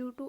U2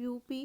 UP.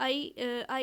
I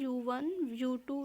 U1 U2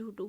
U2.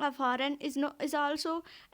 of Rn is also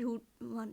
U1.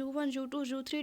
U1 U2 U3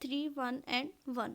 3 1 and 1.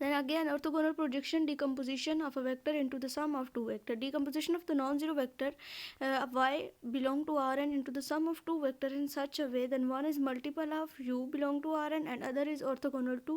Then again, orthogonal projection decomposition of a vector into the sum of two vector. Decomposition of the non-zero vector of y belong to Rn into the sum of two vector in such a way then one is multiple of u belong to Rn and other is orthogonal to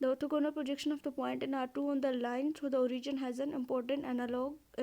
the orthogonal projection of the point in R2 on the line through the origin has an important analog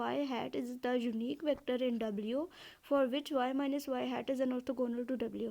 y hat is the unique vector in W for which y minus y hat is an orthogonal to W.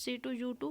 C2 U2.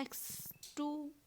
x2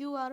QR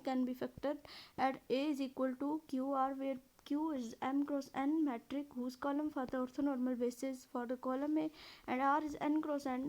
can be factored at A is equal to QR, where Q is m cross n matrix whose column for the orthonormal basis for the column A, and R is n cross n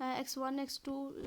x1 x2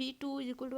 v2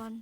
1.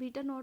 β0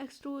x2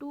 2